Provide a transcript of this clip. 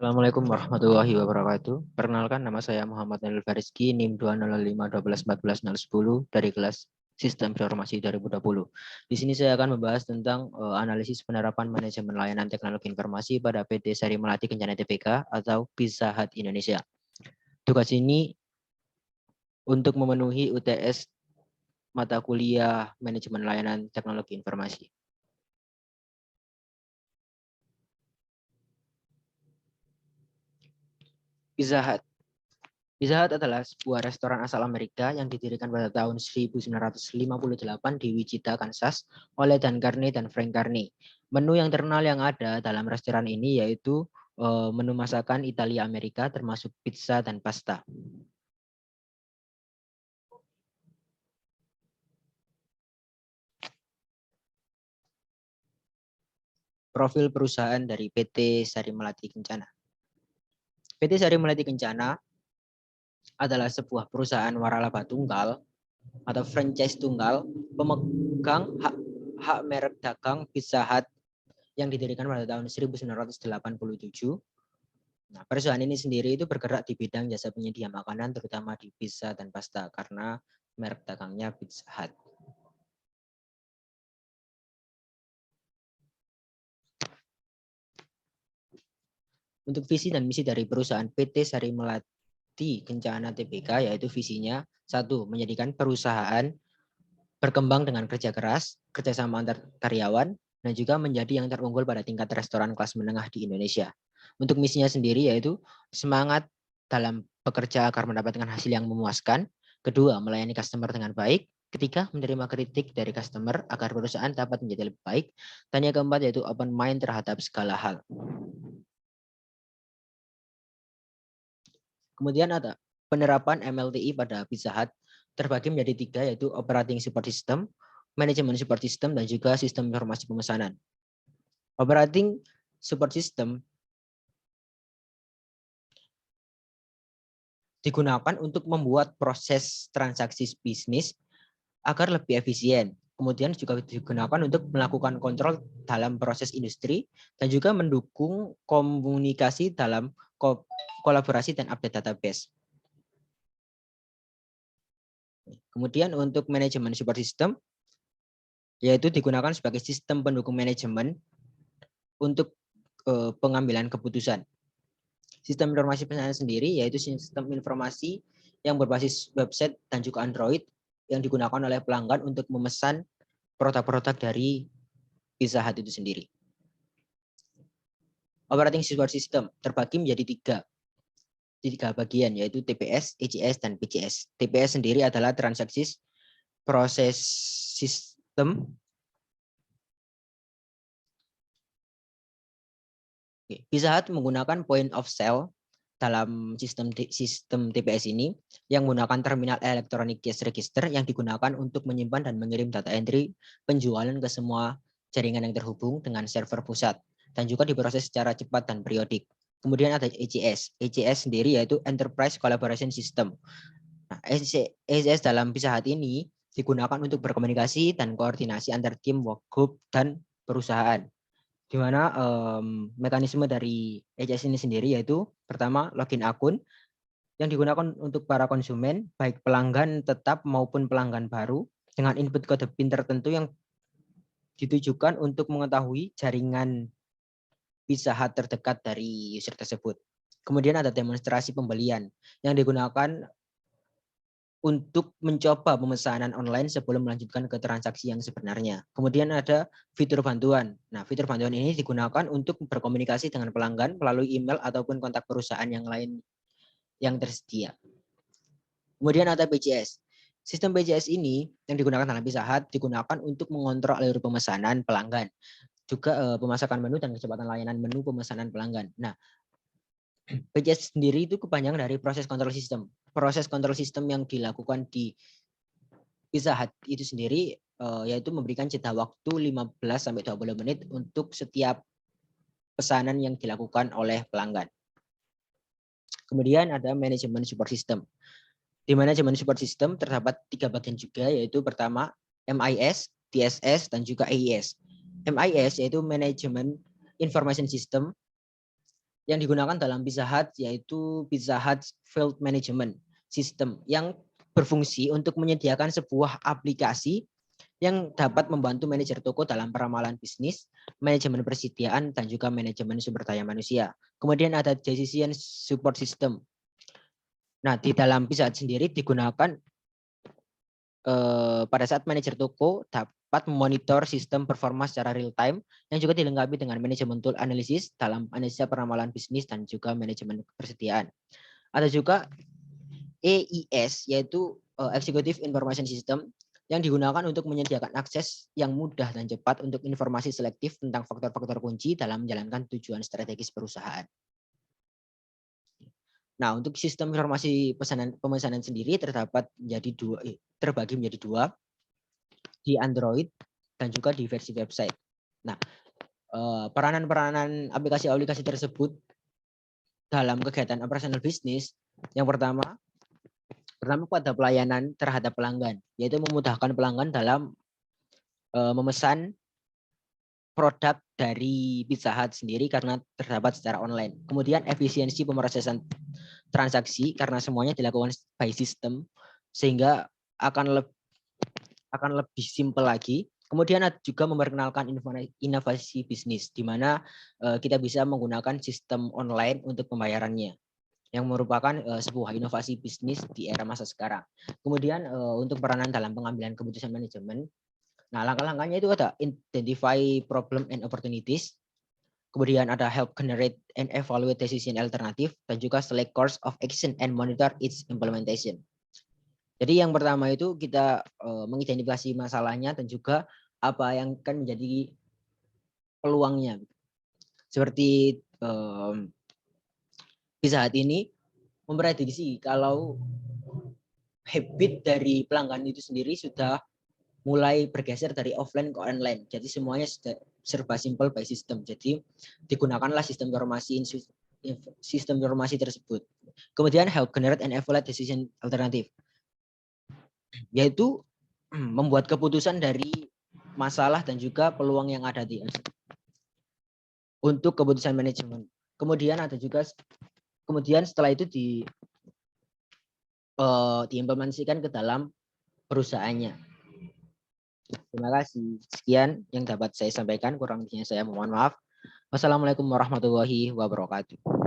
Assalamualaikum warahmatullahi wabarakatuh. Perkenalkan, nama saya Muhammad Nabil Fariski, NIM 205 12 14 010 dari kelas Sistem Informasi 2020. Di sini saya akan membahas tentang analisis penerapan manajemen layanan teknologi informasi pada PT Sari Melati Kencana Tbk atau Pizza Hut Indonesia. Tugas ini untuk memenuhi UTS mata kuliah manajemen layanan teknologi informasi. Pizza Hut. Pizza Hut adalah sebuah restoran asal Amerika yang didirikan pada tahun 1958 di Wichita, Kansas oleh Dan Carney dan Frank Carney. Menu yang terkenal yang ada dalam restoran ini yaitu menu masakan Italia Amerika termasuk pizza dan pasta. Profil perusahaan dari PT Sari Melati Kencana. PT Sari Melati Kencana adalah sebuah perusahaan waralaba tunggal atau franchise tunggal pemegang hak merek dagang Pizza Hut yang didirikan pada tahun 1987. Nah, perusahaan ini sendiri itu bergerak di bidang jasa penyedia makanan terutama di pizza dan pasta karena merek dagangnya Pizza Hut. Untuk visi dan misi dari perusahaan PT Sari Melati Kencana Tbk yaitu visinya satu, menjadikan perusahaan berkembang dengan kerja keras, kerjasama antar karyawan, dan juga menjadi yang terunggul pada tingkat restoran kelas menengah di Indonesia. Untuk misinya sendiri yaitu semangat dalam bekerja agar mendapatkan hasil yang memuaskan. Kedua, melayani customer dengan baik. Ketiga, menerima kritik dari customer agar perusahaan dapat menjadi lebih baik. Dan yang keempat yaitu open mind terhadap segala hal. Kemudian ada penerapan MLTI pada Pizza Hut terbagi menjadi tiga yaitu operating support system, manajemen support system, dan juga sistem informasi pemesanan. Operating support system digunakan untuk membuat proses transaksi bisnis agar lebih efisien. Kemudian juga digunakan untuk melakukan kontrol dalam proses industri dan juga mendukung komunikasi dalam kolaborasi dan update database. Kemudian untuk manajemen support system yaitu digunakan sebagai sistem pendukung manajemen untuk pengambilan keputusan. Sistem informasi pemesanan sendiri yaitu sistem informasi yang berbasis website dan juga Android yang digunakan oleh pelanggan untuk memesan produk-produk dari Pizza Hut itu sendiri. Operating support system terbagi menjadi tiga bagian yaitu TPS, ECS, dan PCS. TPS sendiri adalah transaksi proses sistem. Pizza Hut menggunakan point of sale dalam sistem TPS ini yang menggunakan terminal electronic cash register yang digunakan untuk menyimpan dan mengirim data entry penjualan ke semua jaringan yang terhubung dengan server pusat dan juga diproses secara cepat dan periodik. Kemudian ada ECS. ECS sendiri yaitu Enterprise Collaboration System. Nah, ECS dalam Pizza Hut ini digunakan untuk berkomunikasi dan koordinasi antar tim, workgroup, dan perusahaan. Di mana mekanisme dari ECS ini sendiri yaitu pertama login akun yang digunakan untuk para konsumen baik pelanggan tetap maupun pelanggan baru dengan input kode PIN tertentu yang ditujukan untuk mengetahui jaringan Pizza Hut terdekat dari user tersebut. Kemudian ada demonstrasi pembelian yang digunakan untuk mencoba pemesanan online sebelum melanjutkan ke transaksi yang sebenarnya. Kemudian ada fitur bantuan. Nah, fitur bantuan ini digunakan untuk berkomunikasi dengan pelanggan melalui email ataupun kontak perusahaan yang lain yang tersedia. Kemudian ada PCS. Sistem PCS ini yang digunakan dalam Pizza Hut digunakan untuk mengontrol alur pemesanan pelanggan, juga pemasakan menu dan kecepatan layanan menu pemesanan pelanggan. Nah, PCS sendiri itu kepanjangan dari proses kontrol sistem. Proses kontrol sistem yang dilakukan di Pizza Hut itu sendiri yaitu memberikan jeda waktu 15-20 menit untuk setiap pesanan yang dilakukan oleh pelanggan. Kemudian ada manajemen support system. Di manajemen support system terdapat tiga bagian juga yaitu pertama MIS, TSS, dan juga AIS. MIS yaitu Management Information System yang digunakan dalam Pizza Hut yaitu Pizza Hut Field Management System yang berfungsi untuk menyediakan sebuah aplikasi yang dapat membantu manajer toko dalam peramalan bisnis, manajemen persediaan, dan juga manajemen sumber daya manusia. Kemudian ada decision support system. Nah, di dalam Pizza Hut sendiri digunakan pada saat manajer toko dapat memonitor sistem performa secara real time yang juga dilengkapi dengan manajemen tool analisis dalam analisa peramalan bisnis dan juga manajemen persediaan. Ada juga EIS yaitu Executive Information System yang digunakan untuk menyediakan akses yang mudah dan cepat untuk informasi selektif tentang faktor-faktor kunci dalam menjalankan tujuan strategis perusahaan. Nah, untuk sistem informasi pemesanan sendiri terbagi menjadi dua di Android dan juga di versi website. Nah, peranan-peranan aplikasi-aplikasi tersebut dalam kegiatan operasional bisnis yang pertama pada pelayanan terhadap pelanggan, yaitu memudahkan pelanggan dalam memesan produk dari Pizza Hut sendiri karena terdapat secara online. Kemudian efisiensi pemrosesan transaksi karena semuanya dilakukan by system sehingga akan lebih simpel lagi. Kemudian juga memperkenalkan inovasi bisnis di mana kita bisa menggunakan sistem online untuk pembayarannya yang merupakan sebuah inovasi bisnis di era masa sekarang. Kemudian untuk peranan dalam pengambilan keputusan manajemen, nah langkah-langkahnya itu ada identify problem and opportunities, kemudian ada help generate and evaluate decision alternative, dan juga select course of action and monitor its implementation. Jadi yang pertama itu kita mengidentifikasi masalahnya dan juga apa yang akan menjadi peluangnya. Seperti Pizza Hut ini memprediksi kalau habit dari pelanggan itu sendiri sudah mulai bergeser dari offline ke online. Jadi semuanya sudah serba simple by system. Jadi digunakanlah sistem informasi tersebut. Kemudian help generate and evaluate decision alternative, yaitu membuat keputusan dari masalah dan juga peluang yang ada di untuk keputusan manajemen. Kemudian ada juga setelah itu diimplementasikan ke dalam perusahaannya. Terima kasih. Sekian yang dapat saya sampaikan. Kurang lebihnya saya mohon maaf. Wassalamualaikum warahmatullahi wabarakatuh.